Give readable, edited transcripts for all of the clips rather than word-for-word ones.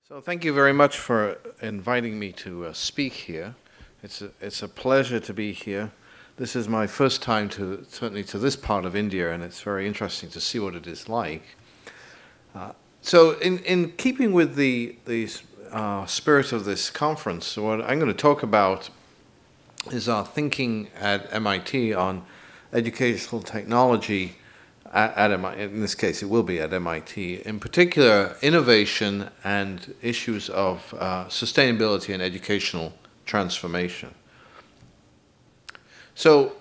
So thank you very much for inviting me to speak here. It's a pleasure to be here. This is my first time certainly to this part of India, and it's very interesting to see what it is like. So in keeping with the spirit of this conference, what I'm going to talk about is our thinking at MIT on educational technology at MIT. In this case, it will be at MIT. In particular, innovation and issues of sustainability and educational transformation. So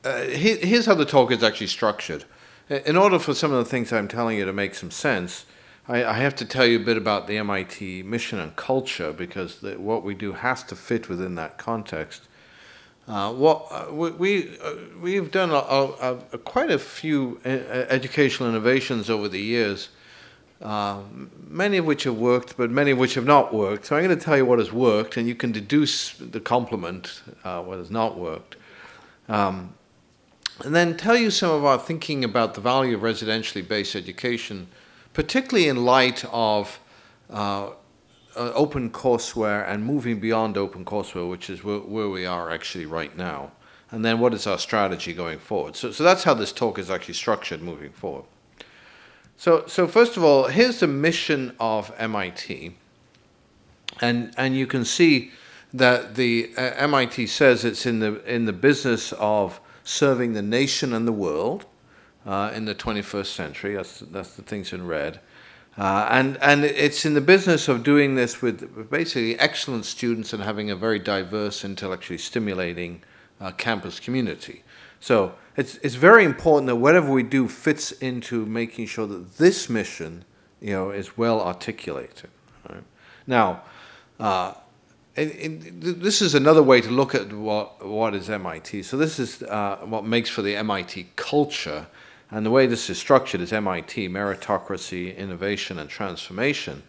here's how the talk is actually structured. In order for some of the things I'm telling you to make some sense, I have to tell you a bit about the MIT mission and culture, because what we do has to fit within that context. We've done quite a few educational innovations over the years, many of which have worked, but many of which have not worked. So I'm going to tell you what has worked, and you can deduce the complement what has not worked. And then tell you some of our thinking about the value of residentially based education, particularly in light of open courseware and moving beyond open courseware, which is where we are actually right now. And then what is our strategy going forward? So that's how this talk is actually structured moving forward. So first of all, here's the mission of MIT. And you can see that the MIT says it's in the business of serving the nation and the world in the 21st century. That's the things in red. And it's in the business of doing this with basically excellent students and having a very diverse, intellectually stimulating campus community. So it's very important that whatever we do fits into making sure that this mission, is well articulated. Right? Now, this is another way to look at what is MIT. So this is what makes for the MIT culture. And the way this is structured is MIT, meritocracy, innovation, and transformation.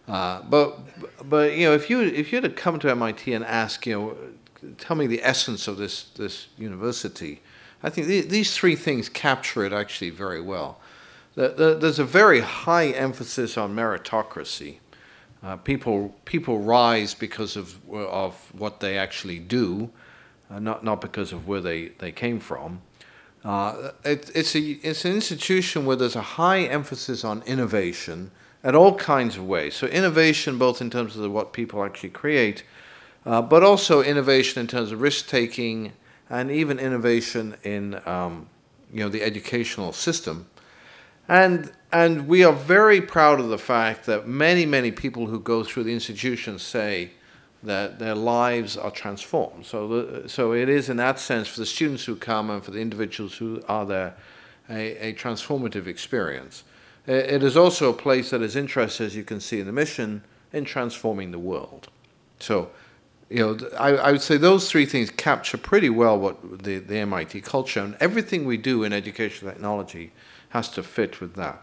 But if you were to come to MIT and ask, tell me the essence of this university, I think these three things capture it actually very well. There's a very high emphasis on meritocracy. People rise because of what they actually do, not because of where they came from. It's an institution where there's a high emphasis on innovation at all kinds of ways. So innovation both in terms of what people actually create, but also innovation in terms of risk-taking and even innovation in the educational system. And we are very proud of the fact that many people who go through the institution say that their lives are transformed. So it is in that sense for the students who come and for the individuals who are there a transformative experience. It is also a place that is interested, as you can see in the mission, in transforming the world. So I would say those three things capture pretty well what the MIT culture, and everything we do in educational technology has to fit with that.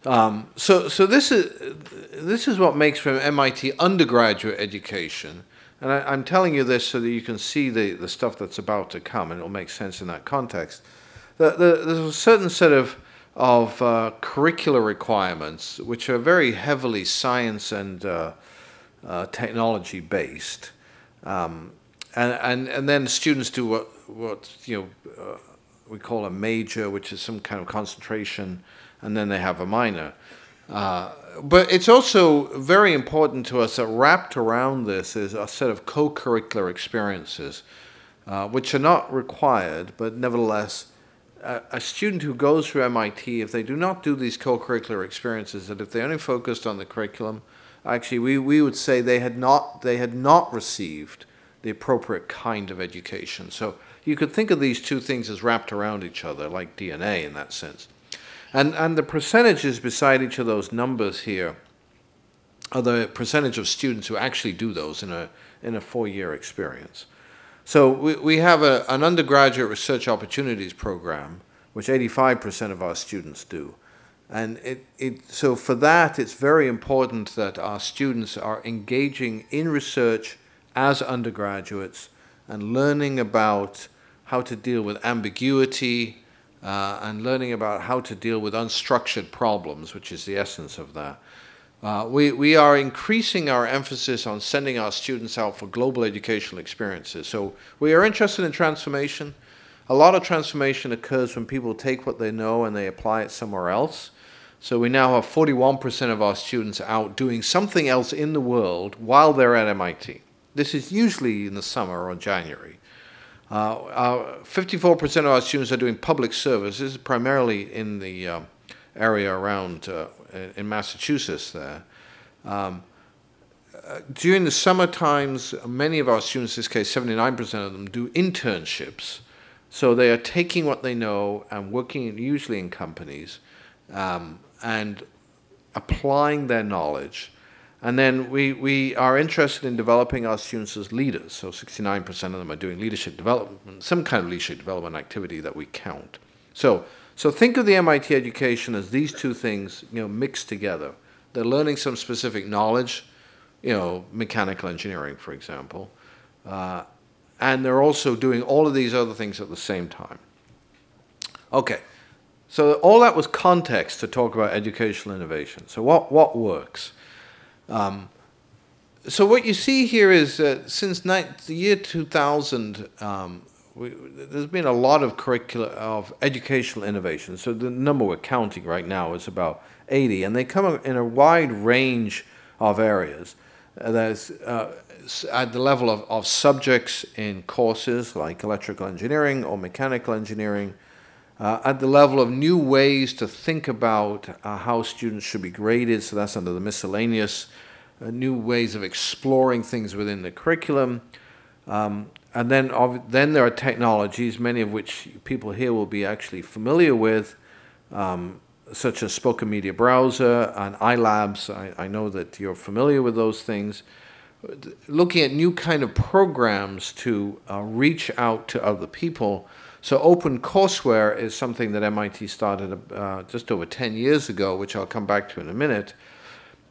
So this is what makes for MIT undergraduate education, and I'm telling you this so that you can see the stuff that's about to come, and it'll make sense in that context. There's a certain set of curricular requirements which are very heavily science and technology based, and then students do what we call a major, which is some kind of concentration. And then they have a minor. But it's also very important to us that wrapped around this is a set of co-curricular experiences, which are not required, but nevertheless, a student who goes through MIT, if they do not do these co-curricular experiences, that if they only focused on the curriculum, actually we would say they had not received the appropriate kind of education. So you could think of these two things as wrapped around each other, like DNA in that sense. And the percentages beside each of those numbers here are the percentage of students who actually do those in a 4-year experience. So we have an undergraduate research opportunities program, which 85% of our students do. And so for that, it's very important that our students are engaging in research as undergraduates and learning about how to deal with ambiguity, and learning about how to deal with unstructured problems, which is the essence of that. We are increasing our emphasis on sending our students out for global educational experiences. So we are interested in transformation. A lot of transformation occurs when people take what they know and they apply it somewhere else. So we now have 41% of our students out doing something else in the world while they're at MIT. This is usually in the summer or January. 54% of our students are doing public service. This is primarily in the area around in Massachusetts there. During the summer times, many of our students, in this case 79% of them, do internships. So they are taking what they know and working usually in companies and applying their knowledge. And then we are interested in developing our students as leaders. So 69% of them are doing leadership development, some kind of leadership development activity that we count. So think of the MIT education as these two things, mixed together. They're learning some specific knowledge, mechanical engineering, for example, and they're also doing all of these other things at the same time. Okay, so all that was context to talk about educational innovation. So what works? So what you see here is since the year 2000, there's been a lot of educational innovation. So the number we're counting right now is about 80, and they come in a wide range of areas. There's at the level of subjects in courses like electrical engineering or mechanical engineering, at the level of new ways to think about how students should be graded, so that's under the miscellaneous, new ways of exploring things within the curriculum. And then there are technologies, many of which people here will be actually familiar with, such as spoken media browser and iLabs. I know that you're familiar with those things. Looking at new kind of programs to reach out to other people. So OpenCourseWare is something that MIT started just over 10 years ago, which I'll come back to in a minute.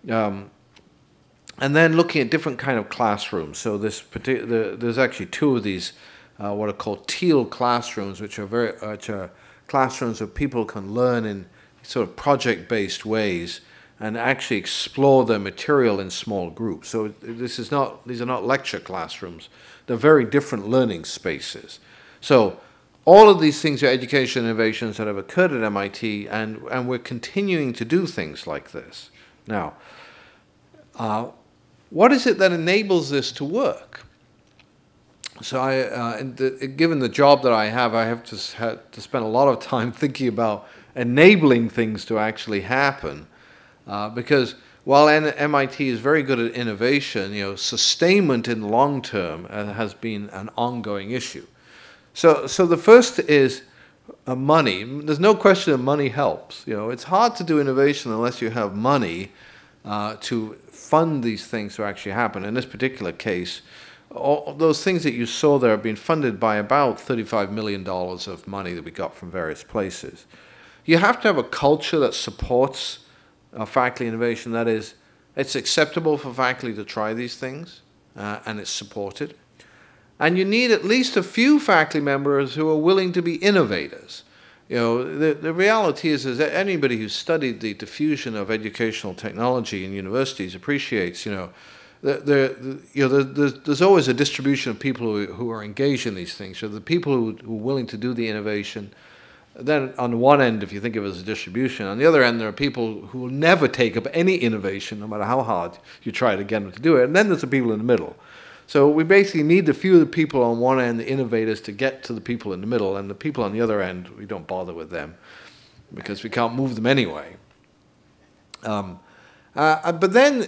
And then looking at different kind of classrooms. So there's actually two of these, what are called teal classrooms, which are classrooms where people can learn in sort of project-based ways and actually explore their material in small groups. So these are not lecture classrooms. They're very different learning spaces. So all of these things are education innovations that have occurred at MIT, and we're continuing to do things like this. Now, what is it that enables this to work? So given the job that I have to spend a lot of time thinking about enabling things to actually happen. Because while MIT is very good at innovation, sustainment in the long term has been an ongoing issue. So the first is money. There's no question that money helps. It's hard to do innovation unless you have money to fund these things to actually happen. In this particular case, all those things that you saw there have been funded by about $35 million of money that we got from various places. You have to have a culture that supports faculty innovation. That is, it's acceptable for faculty to try these things, and it's supported. And you need at least a few faculty members who are willing to be innovators. The reality is that anybody who's studied the diffusion of educational technology in universities appreciates, there's always a distribution of people who are engaged in these things. So the people who are willing to do the innovation. Then on one end, if you think of it as a distribution, on the other end, there are people who will never take up any innovation, no matter how hard you try to get them to do it. And then there's the people in the middle. So we basically need the few of the people on one end, the innovators, to get to the people in the middle. And the people on the other end, we don't bother with them because we can't move them anyway. But then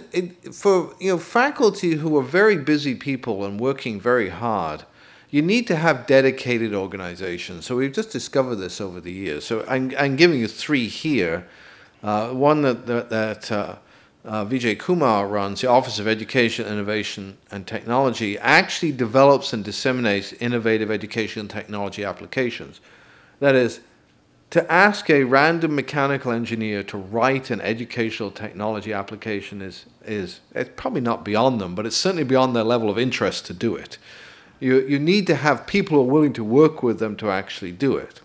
for faculty who are very busy people and working very hard, you need to have dedicated organizations. So we've just discovered this over the years. So I'm giving you three here. One that Vijay Kumar runs, the Office of Education, Innovation, and Technology, actually develops and disseminates innovative education and technology applications. That is, to ask a random mechanical engineer to write an educational technology application it's probably not beyond them, but it's certainly beyond their level of interest to do it. You need to have people who are willing to work with them to actually do it.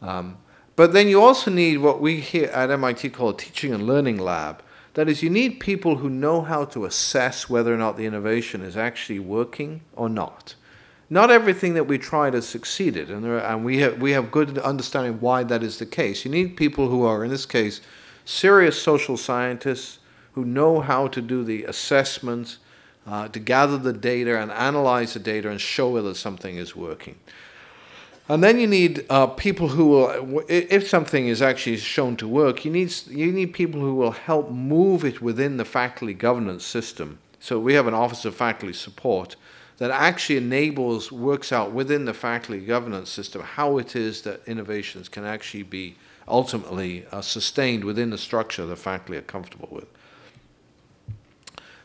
But then you also need what we here at MIT call a teaching and learning lab That is, you need people who know how to assess whether or not the innovation is actually working or not. Not everything that we tried has succeeded, and we have good understanding why that is the case. You need people who are, in this case, serious social scientists who know how to do the assessments, to gather the data and analyze the data and show whether something is working. And then you need people who will, if something is actually shown to work, you need people who will help move it within the faculty governance system. So we have an Office of Faculty Support that actually works out within the faculty governance system how it is that innovations can actually be ultimately sustained within the structure the faculty are comfortable with.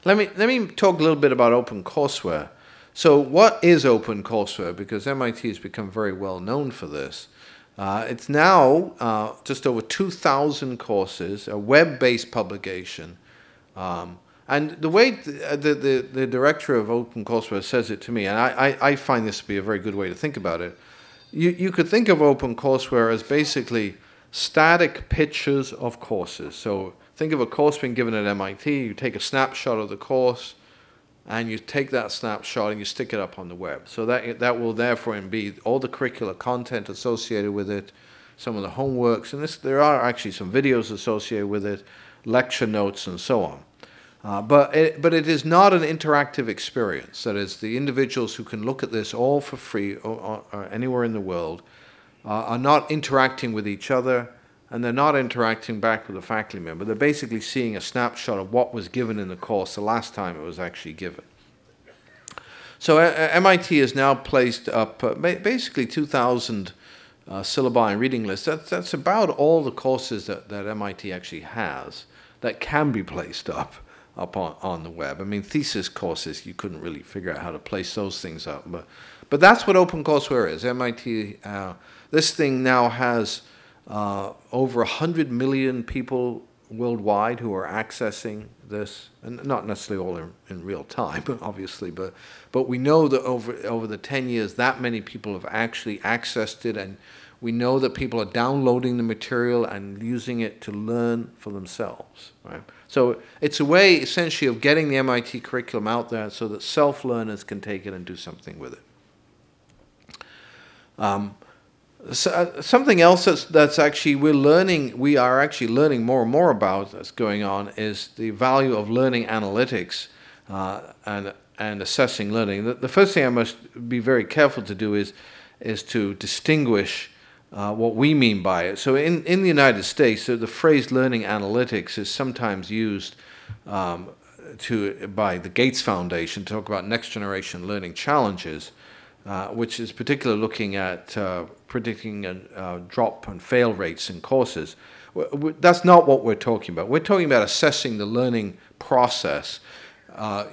Let me talk a little bit about OpenCourseWare. So what is OpenCourseWare? Because MIT has become very well known for this. It's now just over 2,000 courses, a web-based publication. And the way the director of OpenCourseWare says it to me, and I find this to be a very good way to think about it, you could think of OpenCourseWare as basically static pictures of courses. So think of a course being given at MIT, you take a snapshot of the course, and you take that snapshot and you stick it up on the web. So that will therefore be all the curricular content associated with it, some of the homeworks, and there are actually some videos associated with it, lecture notes, and so on. But it is not an interactive experience. That is, the individuals who can look at this all for free or anywhere in the world are not interacting with each other, and they're not interacting back with a faculty member. They're basically seeing a snapshot of what was given in the course the last time it was actually given. So MIT has now placed up basically 2,000 syllabi and reading lists. That's about all the courses that MIT actually has that can be placed up on the web. I mean, thesis courses, you couldn't really figure out how to place those things up. But that's what OpenCourseWare is. MIT, this thing now has over 100 million people worldwide who are accessing this, and not necessarily all in real time, obviously, but we know that over the 10 years, that many people have actually accessed it, and we know that people are downloading the material and using it to learn for themselves, right? So it's a way, essentially, of getting the MIT curriculum out there so that self-learners can take it and do something with it. Something else that's actually we are actually learning more and more about that's going on is the value of learning analytics and assessing learning. The first thing I must be very careful to do is to distinguish what we mean by it. So in the United States, the phrase learning analytics is sometimes used by the Gates Foundation to talk about next generation learning challenges, which is particularly looking at predicting drop and fail rates in courses. That's not what we're talking about. We're talking about assessing the learning process,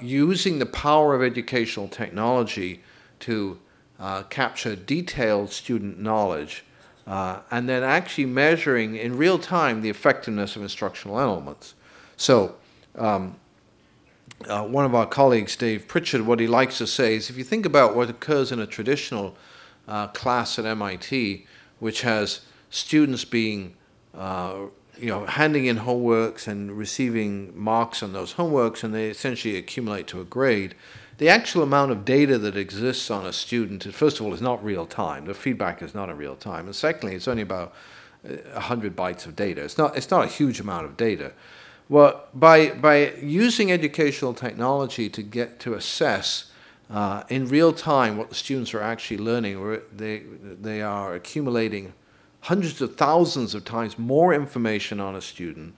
using the power of educational technology to capture detailed student knowledge, and then actually measuring in real time the effectiveness of instructional elements. So one of our colleagues, Dave Pritchard, what he likes to say is if you think about what occurs in a traditional class at MIT, which has students being, handing in homeworks and receiving marks on those homeworks, and they essentially accumulate to a grade, the actual amount of data that exists on a student, first of all, is not real time. The feedback is not in real time. And secondly, it's only about 100 bytes of data. It's not a huge amount of data. Well, by using educational technology to assess in real time what the students are actually learning, they are accumulating hundreds of thousands of times more information on a student,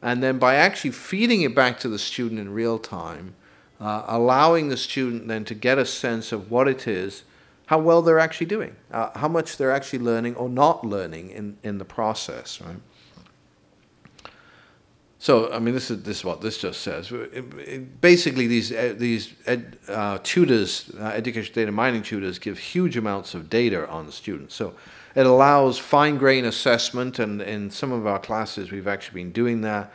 and then by actually feeding it back to the student in real time, allowing the student then to get a sense of what it is, how well they're actually doing, how much they're actually learning or not learning in the process, right? So, I mean, this is what this just says. Basically, these tutors, education data mining tutors, give huge amounts of data on the students. So it allows fine-grained assessment, and in some of our classes, we've actually been doing that.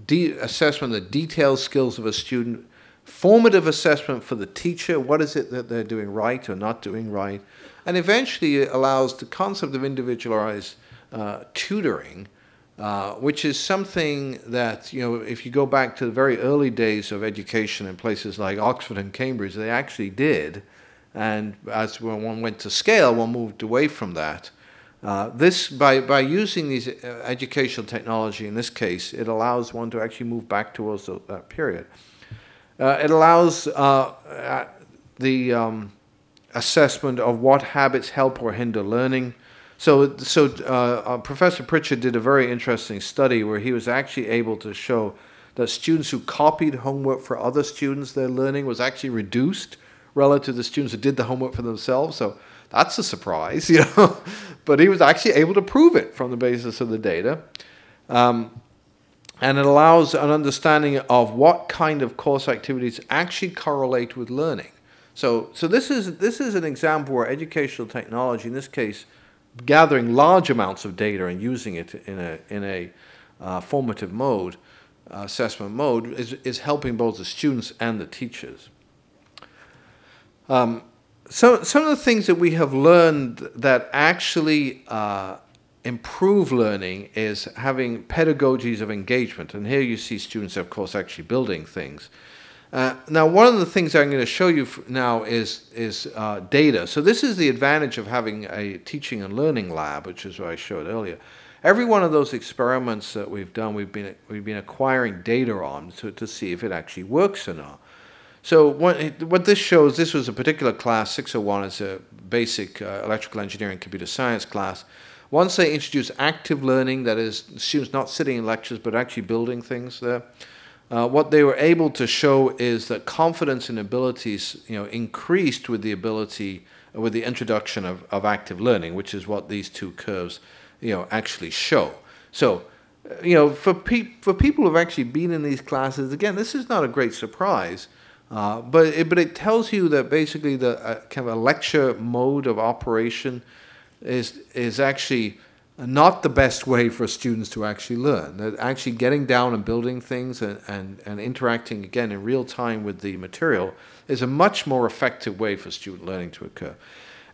Assessment of the detailed skills of a student, formative assessment for the teacher, what is it that they're doing right or not doing right, and eventually it allows the concept of individualized tutoring, which is something that, if you go back to the very early days of education in places like Oxford and Cambridge, they actually did. And as one went to scale, one moved away from that. By using these educational technology, in this case, it allows one to actually move back towards that period. It allows the assessment of what habits help or hinder learning. So Professor Pritchard did a very interesting study where he was actually able to show that students who copied homework for other students, their learning was actually reduced relative to the students who did the homework for themselves. So that's a surprise, But he was actually able to prove it from the basis of the data. And it allows an understanding of what kind of course activities actually correlate with learning. So this is an example where educational technology, in this case, gathering large amounts of data and using it in a formative mode, assessment mode, is helping both the students and the teachers. Some of the things that we have learned that actually improve learning is having pedagogies of engagement. And here you see students, of course, actually building things. Now, one of the things I'm going to show you now is data. So this is the advantage of having a teaching and learning lab, which is what I showed earlier. Every one of those experiments that we've done, we've been acquiring data on to see if it actually works or not. So what this shows, this was a particular class, 601, is a basic electrical engineering computer science class. Once they introduce active learning, that is, students not sitting in lectures but actually building things there, what they were able to show is that confidence in abilities, increased with the introduction of active learning, which is what these two curves, actually show. So, for people who've actually been in these classes, again, this is not a great surprise, but it tells you that basically the kind of a lecture mode of operation is actually not the best way for students to actually learn. That actually getting down and building things and interacting again in real time with the material is a much more effective way for student learning to occur.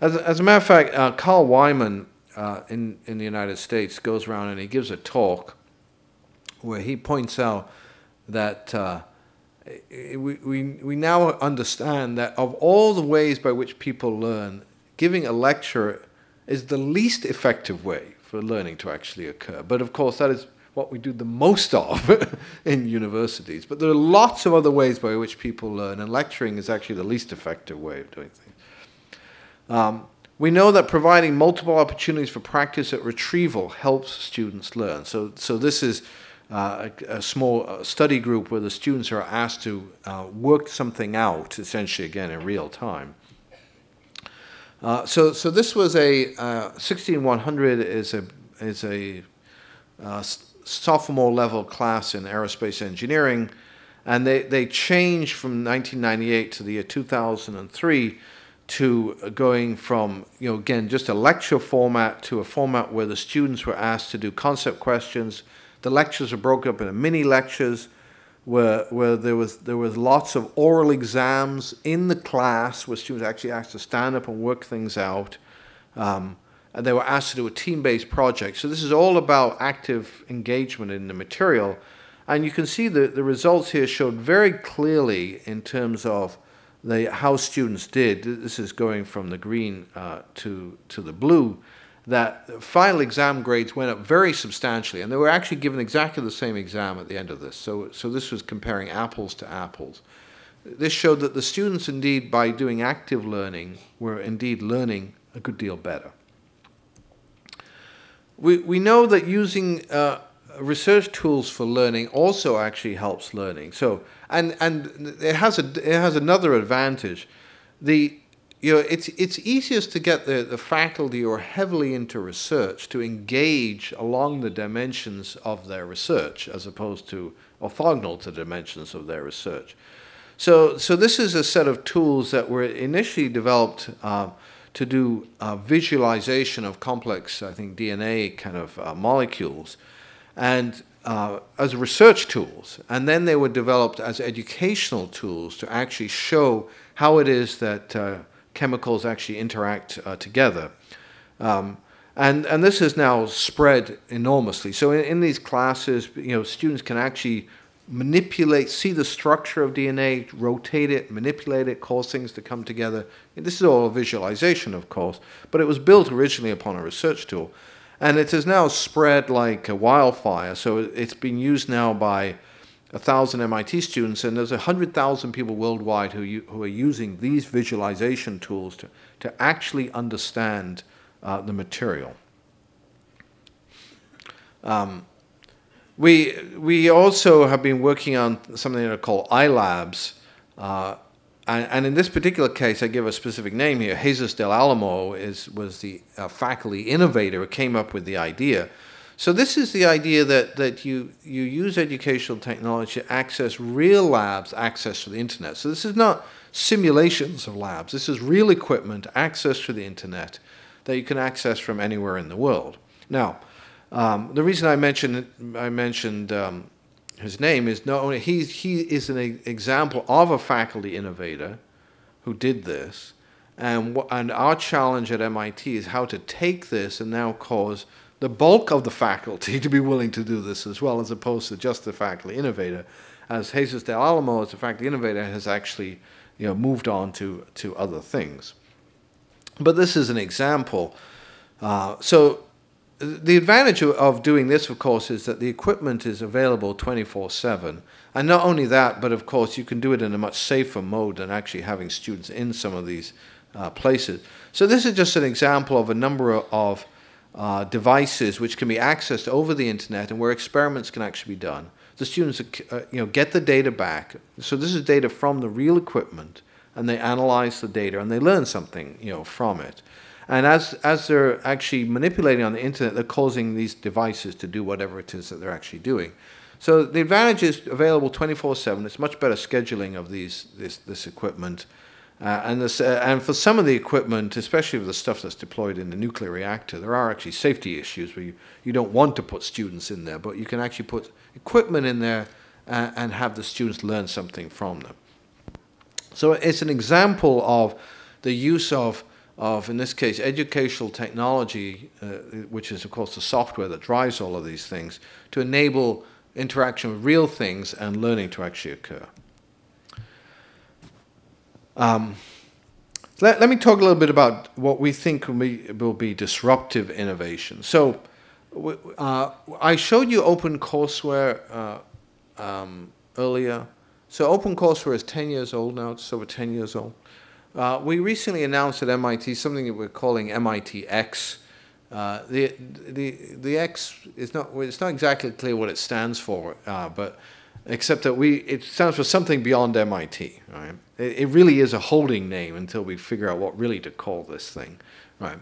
As a matter of fact, Carl Wyman in the United States goes around and he gives a talk where he points out that we now understand that of all the ways by which people learn, giving a lecture is the least effective way for learning to actually occur. But of course, that is what we do the most of in universities. But there are lots of other ways by which people learn, and lecturing is actually the least effective way of doing things. We know that providing multiple opportunities for practice at retrieval helps students learn. So this is a small study group where the students are asked to work something out, essentially, again, in real time. So this was a 16100 is a sophomore level class in aerospace engineering, and they changed from 1998 to the year 2003 to going from again just a lecture format to a format where the students were asked to do concept questions. The lectures were broken up into mini lectures, where there was lots of oral exams in the class where students actually asked to stand up and work things out, and they were asked to do a team-based project. So this is all about active engagement in the material, and you can see the results here showed very clearly in terms of how students did. This is going from the green to the blue. That final exam grades went up very substantially, and they were actually given exactly the same exam at the end of this. So this was comparing apples to apples. This showed that the students, indeed, by doing active learning, were indeed learning a good deal better. We know that using research tools for learning also actually helps learning. So and it has another advantage. It's easiest to get the faculty who are heavily into research to engage along the dimensions of their research as opposed to orthogonal to the dimensions of their research. So this is a set of tools that were initially developed to do visualization of complex, I think, DNA kind of molecules, and as research tools. And then they were developed as educational tools to actually show how it is that chemicals actually interact together. And this has now spread enormously. So in these classes, students can actually manipulate, see the structure of DNA, rotate it, manipulate it, cause things to come together. This is all a visualization, of course, but it was built originally upon a research tool. And it has now spread like a wildfire. So it's been used now by 1,000 MIT students, and there's 100,000 people worldwide who are using these visualization tools to actually understand the material. We also have been working on something that are called iLabs, and in this particular case, I give a specific name here. Jesus del Alamo was the faculty innovator who came up with the idea. So this is the idea that you use educational technology to access real labs, access to the internet. So this is not simulations of labs. This is real equipment, access to the internet that you can access from anywhere in the world. Now, the reason I mentioned his name is not only he is an example of a faculty innovator who did this, and our challenge at MIT is how to take this and now cause the bulk of the faculty to be willing to do this as well, as opposed to just the faculty innovator, as Jesus del Alamo, as a faculty innovator, has actually moved on to other things. But this is an example. So the advantage of doing this, of course, is that the equipment is available 24/7. And not only that, but of course you can do it in a much safer mode than actually having students in some of these places. So this is just an example of a number of devices which can be accessed over the internet and where experiments can actually be done. The students get the data back. So this is data from the real equipment, and they analyze the data and they learn something from it. And as they're actually manipulating on the internet, they're causing these devices to do whatever it is that they're actually doing. So the advantage is available 24/7. It's much better scheduling of this equipment. And for some of the equipment, especially for the stuff that's deployed in the nuclear reactor, there are actually safety issues where you don't want to put students in there, but you can actually put equipment in there and have the students learn something from them. So it's an example of the use of in this case, educational technology, which is, of course, the software that drives all of these things, to enable interaction with real things and learning to actually occur. Let me talk a little bit about what we think will be disruptive innovation. So I showed you OpenCourseWare earlier. So OpenCourseWare is 10 years old now. It's over 10 years old. We recently announced at MIT something that we're calling MIT X. The X is it's not exactly clear what it stands for, but except that it stands for something beyond MIT. Right? It really is a holding name until we figure out what really to call this thing. Right?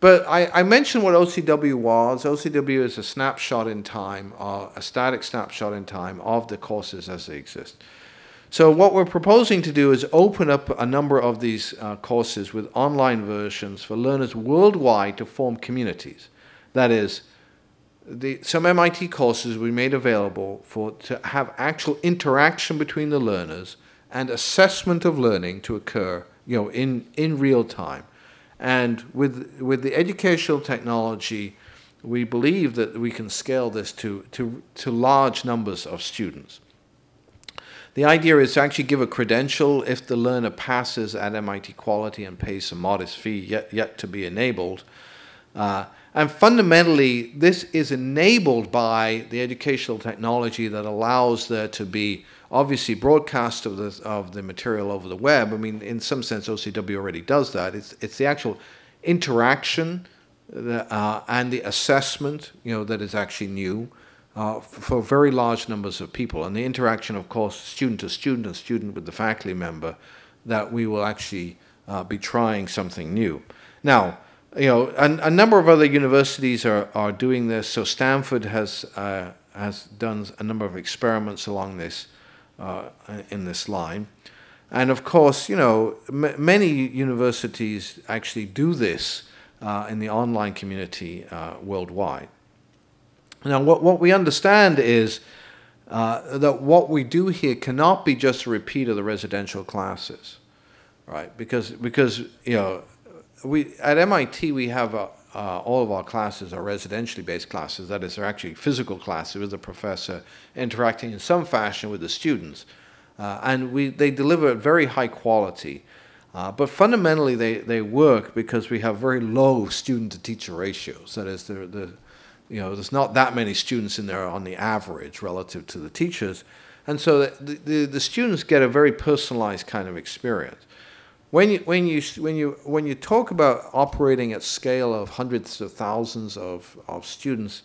But I mentioned what OCW was. OCW is a snapshot in time, a static snapshot in time of the courses as they exist. So what we're proposing to do is open up a number of these courses with online versions for learners worldwide to form communities. That is, some MIT courses we made available to have actual interaction between the learners and assessment of learning to occur in real time. And with the educational technology, we believe that we can scale this to large numbers of students. The idea is to actually give a credential if the learner passes at MIT quality and pays a modest fee yet to be enabled. And fundamentally, this is enabled by the educational technology that allows there to be obviously broadcast of the material over the web. I mean, in some sense, OCW already does that. It's the actual interaction and the assessment, that is actually new. For very large numbers of people, and the interaction, of course, student to student and student with the faculty member, that we will actually be trying something new. Now, a number of other universities are doing this. So Stanford has done a number of experiments along this in this line, and of course, many universities actually do this in the online community worldwide. Now, what we understand is that what we do here cannot be just a repeat of the residential classes, right? Because at MIT we have all of our classes are residentially based classes. That is, they're actually physical classes with the professor interacting in some fashion with the students. And they deliver at very high quality. But fundamentally, they work because we have very low student-to-teacher ratios. That is, there's not that many students in there on the average relative to the teachers. And so the students get a very personalized kind of experience. When you talk about operating at scale of hundreds of thousands of students,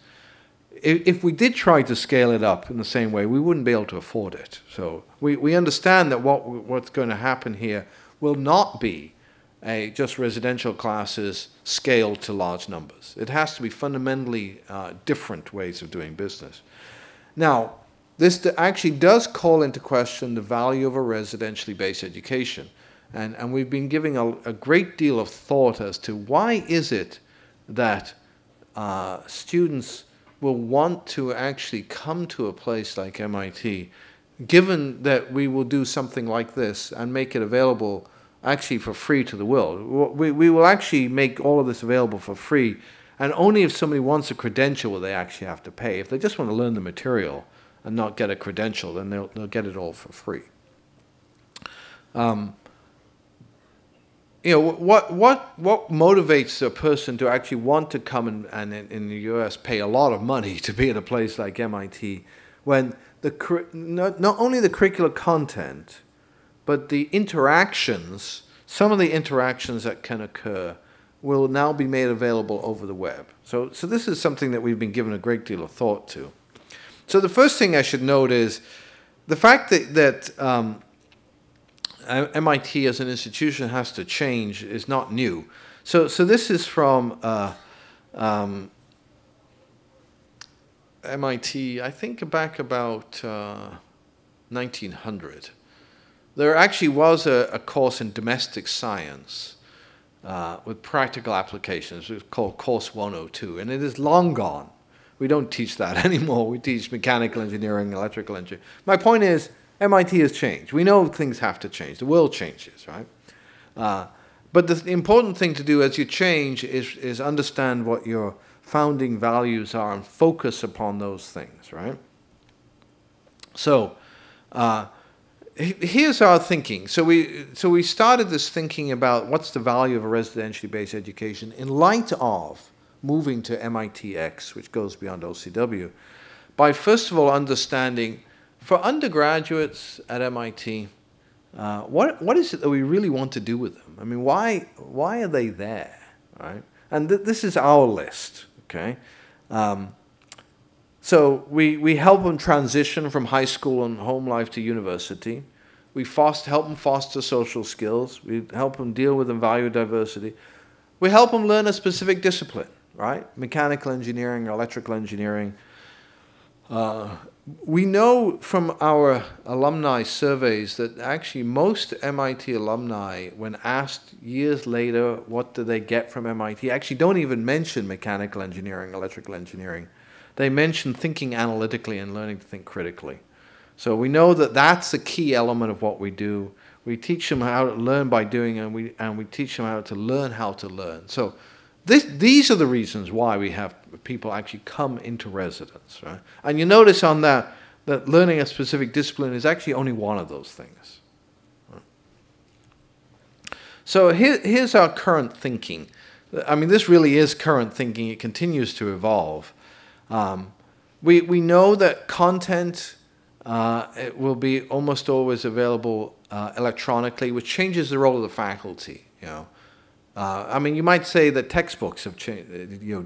if we did try to scale it up in the same way, we wouldn't be able to afford it. So we understand that what's going to happen here will not be just residential classes scaled to large numbers. It has to be fundamentally different ways of doing business. Now, this actually does call into question the value of a residentially based education. And we've been giving a great deal of thought as to why is it that students will want to actually come to a place like MIT, given that we will do something like this and make it available actually for free to the world. We will actually make all of this available for free, and only if somebody wants a credential will they actually have to pay. If they just want to learn the material and not get a credential, then they'll get it all for free. What motivates a person to actually want to come and in the US pay a lot of money to be at a place like MIT when not only the curricular content, but the interactions, some of the interactions that can occur will now be made available over the web. So this is something that we've been given a great deal of thought to. So the first thing I should note is the fact that MIT as an institution has to change is not new. So this is from MIT, I think back about 1900. There actually was a course in domestic science with practical applications. It was called Course 102, and it is long gone. We don't teach that anymore. We teach mechanical engineering, electrical engineering. My point is, MIT has changed. We know things have to change. The world changes, right? But the important thing to do as you change is understand what your founding values are and focus upon those things, right? So here's our thinking. So we started this thinking about what's the value of a residentially based education in light of moving to MITx, which goes beyond OCW, by first of all understanding for undergraduates at MIT, what is it that we really want to do with them? I mean, why are they there, right? And this is our list, okay? So we help them transition from high school and home life to university. We help them foster social skills. We help them deal with and value diversity. We help them learn a specific discipline, right? Mechanical engineering, electrical engineering. We know from our alumni surveys that actually most MIT alumni, when asked years later what do they get from MIT, actually don't even mention mechanical engineering, electrical engineering. They mention thinking analytically and learning to think critically. So we know that that's a key element of what we do. We teach them how to learn by doing, and we teach them how to learn how to learn. So these are the reasons why we have people actually come into residence, right? And you notice on that learning a specific discipline is actually only one of those things. Right? So here's our current thinking. I mean, this really is current thinking. It continues to evolve. We know that content it will be almost always available electronically, which changes the role of the faculty, you know. I mean, you might say that textbooks have changed,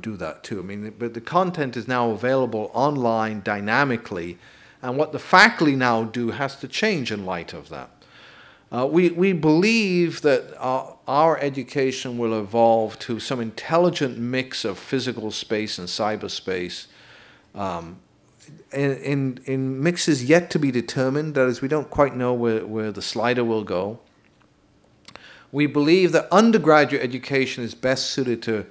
do that too. I mean, but the content is now available online dynamically, and what the faculty now do has to change in light of that. We believe that our education will evolve to some intelligent mix of physical space and cyberspace, in mixes yet to be determined. That is, we don't quite know where the slider will go. We believe that undergraduate education is best suited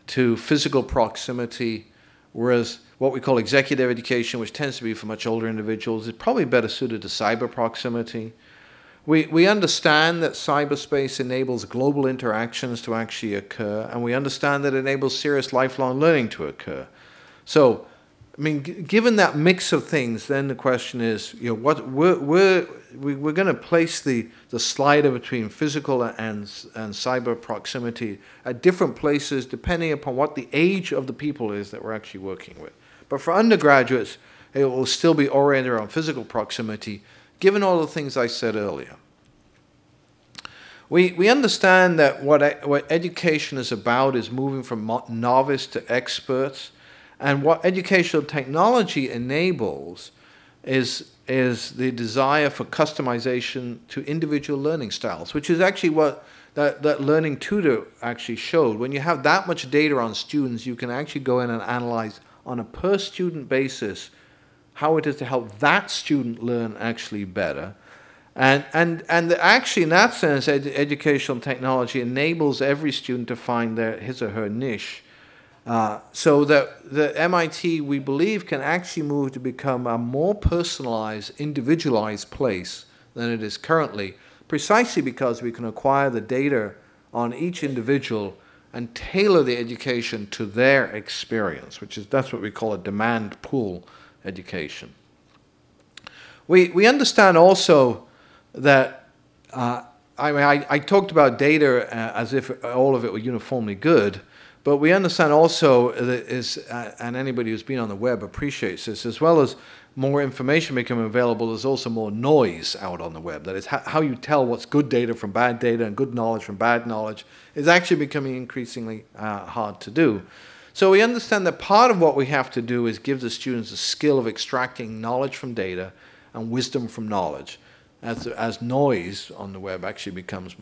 to physical proximity, whereas what we call executive education, which tends to be for much older individuals, is probably better suited to cyber proximity. We understand that cyberspace enables global interactions to actually occur, and we understand that it enables serious lifelong learning to occur. So, I mean, given that mix of things, then the question is, you know, what we're going to place the slider between physical and cyber proximity at different places depending upon what the age of the people is that we're actually working with. But for undergraduates, it will still be oriented around physical proximity, given all the things I said earlier. We understand that what education is about is moving from novice to experts, and what educational technology enables is the desire for customization to individual learning styles, which is actually what that learning tutor actually showed. When you have that much data on students, you can actually go in and analyze on a per-student basis how it is to help that student learn actually better. And actually, in that sense, educational technology enables every student to find his or her niche. So that the MIT, we believe, can actually move to become a more personalized, individualized place than it is currently, precisely because we can acquire the data on each individual and tailor the education to their experience, that's what we call a demand pool education. We understand also that, I talked about data as if all of it were uniformly good, but we understand also that and anybody who's been on the web appreciates this, as well as more information becoming available, there's also more noise out on the web. That is, how you tell what's good data from bad data and good knowledge from bad knowledge is actually becoming increasingly hard to do. So we understand that part of what we have to do is give the students the skill of extracting knowledge from data and wisdom from knowledge. As noise on the web actually becomes,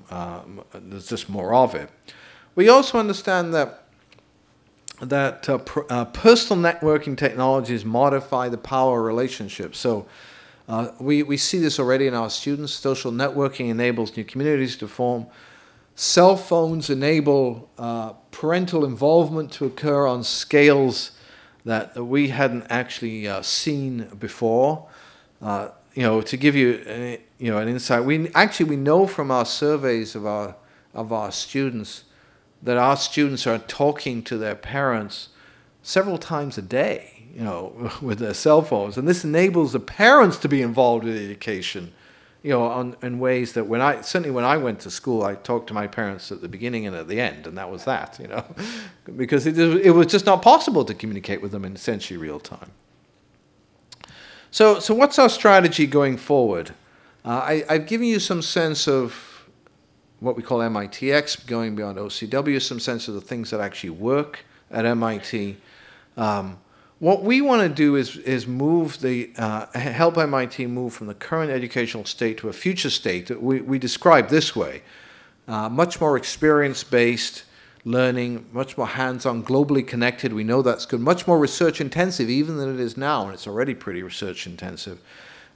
there's just more of it. We also understand that personal networking technologies modify the power of relationships. So we see this already in our students. Social networking enables new communities to form. Cell phones enable parental involvement to occur on scales that we hadn't actually seen before. To give you an insight, we know from our surveys of our students that our students are talking to their parents several times a day, with their cell phones, and this enables the parents to be involved in education, in ways that certainly when I went to school, I talked to my parents at the beginning and at the end, and that was that, because it was just not possible to communicate with them in essentially real time. So what's our strategy going forward? I've given you some sense of what we call MITx, going beyond OCW, some sense of the things that actually work at MIT. What we want to do is move help MIT move from the current educational state to a future state that we describe this way. Much more experience-based learning, much more hands-on, globally connected. We know that's good. Much more research-intensive even than it is now, and it's already pretty research-intensive.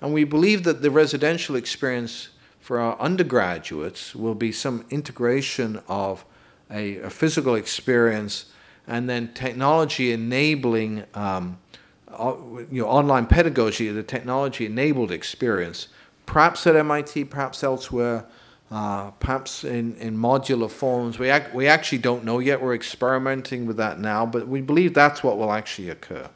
And we believe that the residential experience for our undergraduates will be some integration of a physical experience and then technology enabling, online pedagogy, the technology-enabled experience, perhaps at MIT, perhaps elsewhere, perhaps in modular forms. We actually don't know yet. We're experimenting with that now, but we believe that's what will actually occur.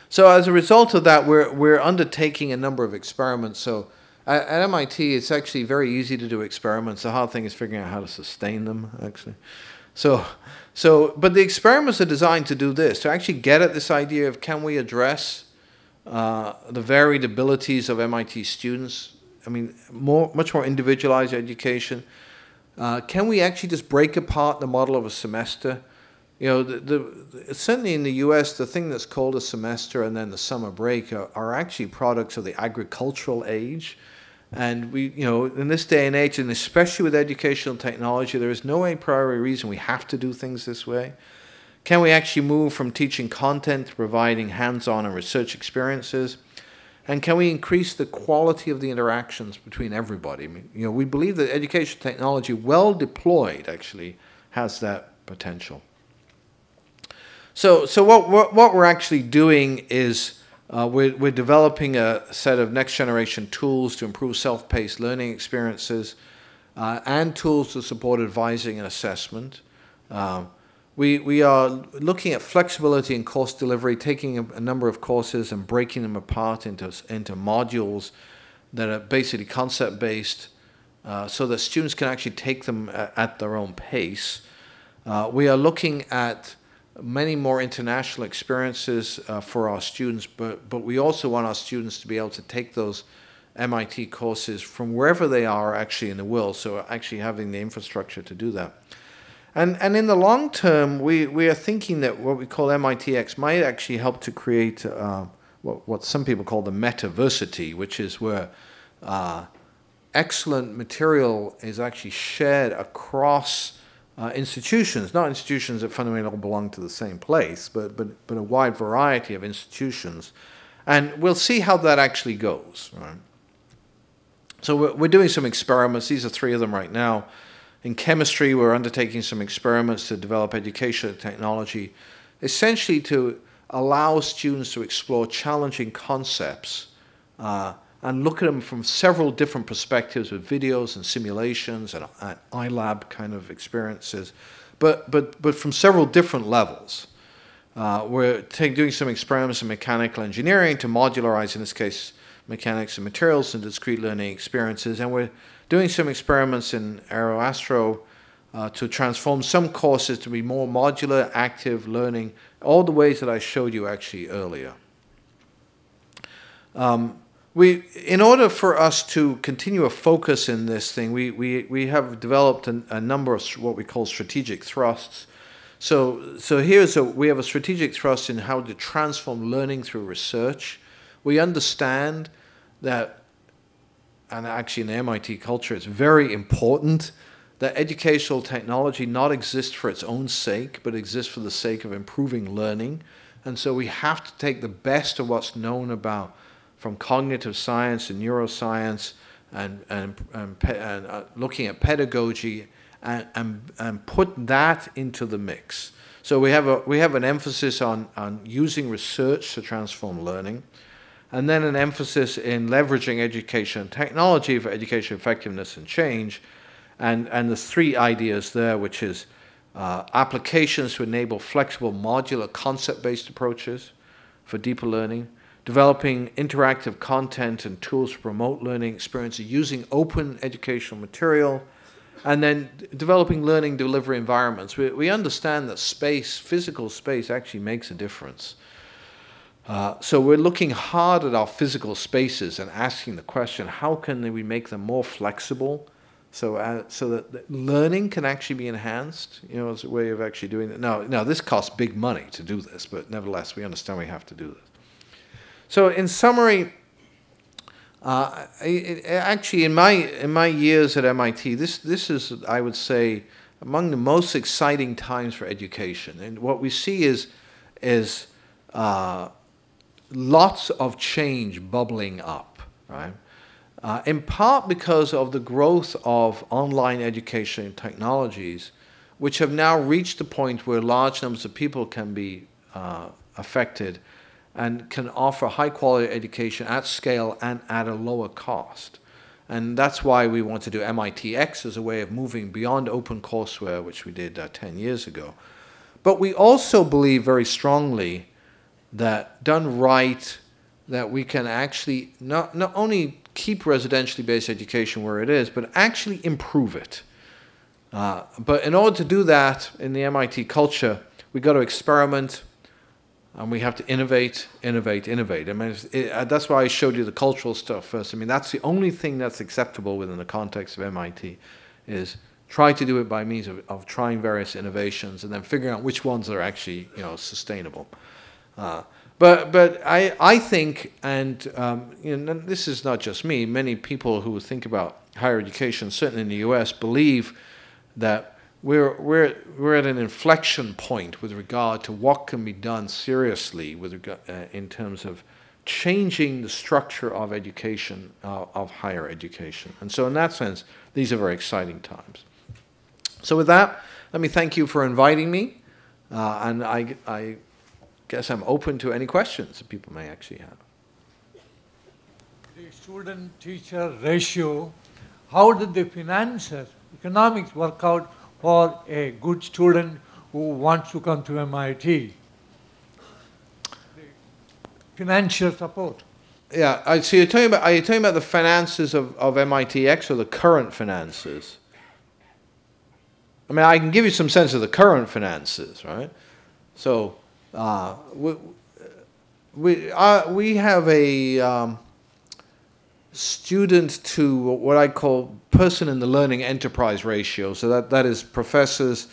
So as a result of that, we're undertaking a number of experiments. So at MIT, it's actually very easy to do experiments. The hard thing is figuring out how to sustain them, actually. But the experiments are designed to do this, to actually get at this idea of can we address the varied abilities of MIT students. I mean, much more individualized education. Can we actually just break apart the model of a semester? Certainly in the U.S., the thing that's called a semester and then the summer break are actually products of the agricultural age. And in this day and age, and especially with educational technology, there is no a priori reason we have to do things this way. Can we actually move from teaching content to providing hands-on and research experiences? And can we increase the quality of the interactions between everybody? I mean, we believe that education technology, well deployed, actually has that potential. So what we're actually doing is We're developing a set of next-generation tools to improve self-paced learning experiences and tools to support advising and assessment. We are looking at flexibility in course delivery, taking a number of courses and breaking them apart into modules that are basically concept-based so that students can actually take them at their own pace. We are looking at many more international experiences for our students, but we also want our students to be able to take those MIT courses from wherever they are actually in the world, so actually having the infrastructure to do that. And in the long term, we are thinking that what we call MITx might actually help to create what some people call the metaversity, which is where excellent material is actually shared across institutions, not institutions that fundamentally all belong to the same place, but a wide variety of institutions. And we'll see how that actually goes. Right? So we're doing some experiments. These are 3 of them right now. In chemistry, we're undertaking some experiments to develop educational technology, essentially to allow students to explore challenging concepts and look at them from several different perspectives with videos and simulations and iLab kind of experiences, but from several different levels. We're doing some experiments in mechanical engineering to modularize, in this case, mechanics and materials and discrete learning experiences, and we're doing some experiments in aeroastro to transform some courses to be more modular, active learning, all the ways that I showed you actually earlier. In order for us to continue a focus in this thing, we have developed a number of what we call strategic thrusts. So we have a strategic thrust in how to transform learning through research. We understand that, and actually in the MIT culture, it's very important that educational technology not exist for its own sake, but exist for the sake of improving learning. And so we have to take the best of what's known about from cognitive science and neuroscience and looking at pedagogy and put that into the mix. So we have an emphasis on using research to transform learning, and then an emphasis in leveraging education and technology for education effectiveness and change. And there's 3 ideas there, which is applications to enable flexible, modular, concept-based approaches for deeper learning, developing interactive content and tools to promote learning experiences using open educational material, and then developing learning delivery environments. We understand that space, physical space, actually makes a difference. So we're looking hard at our physical spaces and asking the question, how can we make them more flexible so that learning can actually be enhanced, as a way of actually doing that. Now, this costs big money to do this, but nevertheless, we understand we have to do this. So in summary, actually in my years at MIT, this is, I would say, among the most exciting times for education. And what we see is lots of change bubbling up, right? In part because of the growth of online education technologies, which have now reached the point where large numbers of people can be affected and can offer high-quality education at scale and at a lower cost. And that's why we want to do MITx as a way of moving beyond open courseware, which we did 10 years ago. But we also believe very strongly that, done right, that we can actually not only keep residentially based education where it is, but actually improve it. But in order to do that in the MIT culture, we've got to experiment, and we have to innovate. I mean, that's why I showed you the cultural stuff first. I mean, that's the only thing that's acceptable within the context of MIT, is try to do it by means of trying various innovations and then figuring out which ones are actually, sustainable. But I think, and this is not just me, many people who think about higher education, certainly in the US, believe that we're at an inflection point with regard to what can be done seriously with regard, in terms of changing the structure of education, of higher education. And so in that sense, these are very exciting times. So with that, let me thank you for inviting me, and guess I'm open to any questions that people may actually have. The student-teacher ratio, how did the economics work out for a good student who wants to come to MIT? The financial support. Yeah, so are you talking about the finances of MITx or the current finances? I mean, I can give you some sense of the current finances, right? So we have a student to what I call person in the learning enterprise ratio. So that is professors,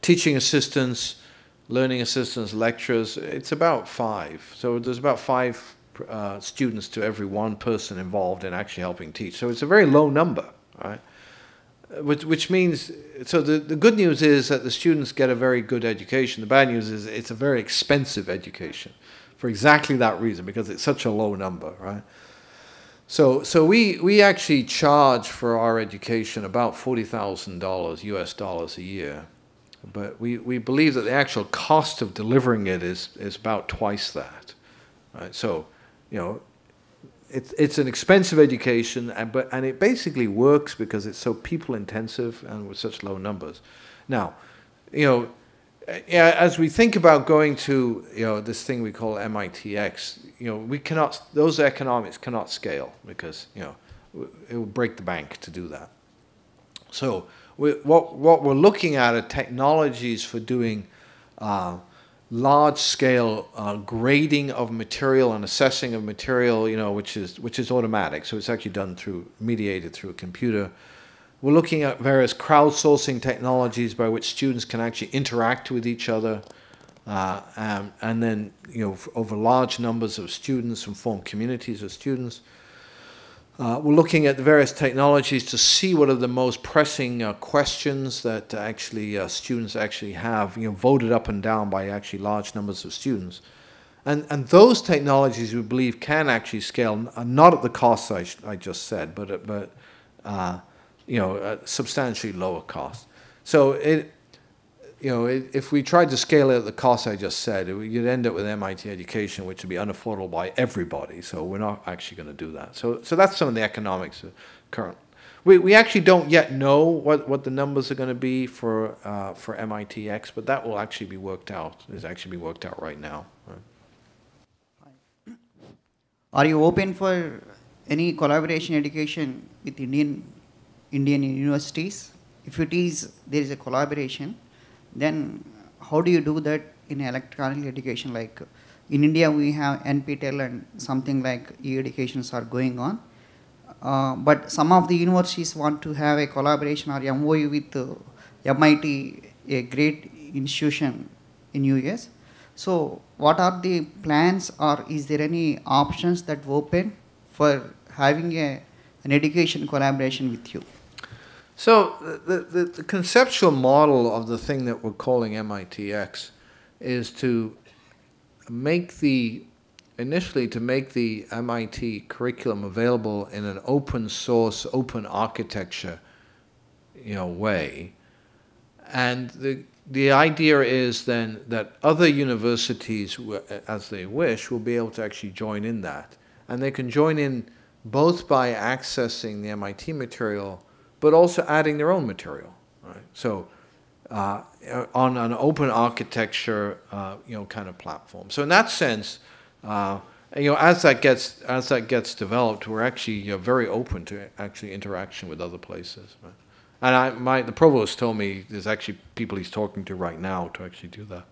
teaching assistants, learning assistants, lecturers. It's about 5. So there's about 5 students to every 1 person involved in actually helping teach. So it's a very low number, right? Which means, so the good news is that the students get a very good education. The bad news is it's a very expensive education for exactly that reason, because it's such a low number, right? So we actually charge for our education about $40,000 US dollars a year. But we believe that the actual cost of delivering it is about twice that, right? So, it's an expensive education, and it basically works because it's so people intensive and with such low numbers. Now, as we think about going to this thing we call MITx, we cannot, those economics cannot scale because it will break the bank to do that. So what we're looking at are technologies for doing large-scale grading of material and assessing of material, which is automatic. So it's actually done mediated through a computer. We're looking at various crowdsourcing technologies by which students can actually interact with each other, and then over large numbers of students and form communities of students. We're looking at the various technologies to see what are the most pressing questions that actually students actually have, voted up and down by actually large numbers of students. And those technologies we believe can actually scale, not at the costs I just said, but at substantially lower cost. So if we tried to scale it at the cost I just said, you'd end up with MIT education, which would be unaffordable by everybody. So we're not actually going to do that. So that's some of the economics of current. We actually don't yet know what the numbers are going to be for MITx, but that will actually be worked out. Is actually being worked out right now. Right? Are you open for any collaboration education with Indian universities? If it is, there is a collaboration, then how do you do that in electronic education? Like in India, we have NPTEL and something like e-educations are going on. But some of the universities want to have a collaboration or MOU with MIT, a great institution in US. So what are the plans, or is there any options that open for having an education collaboration with you? So the conceptual model of the thing that we're calling MITx is to make the MIT curriculum available in an open source, open architecture, way. And the idea is then that other universities, as they wish, will be able to actually join in that. And they can join in both by accessing the MIT material, but also adding their own material, right? So on an open architecture, kind of platform. So in that sense, as that gets developed, we're actually very open to actually interaction with other places. Right? And the provost told me there's actually people he's talking to right now to actually do that.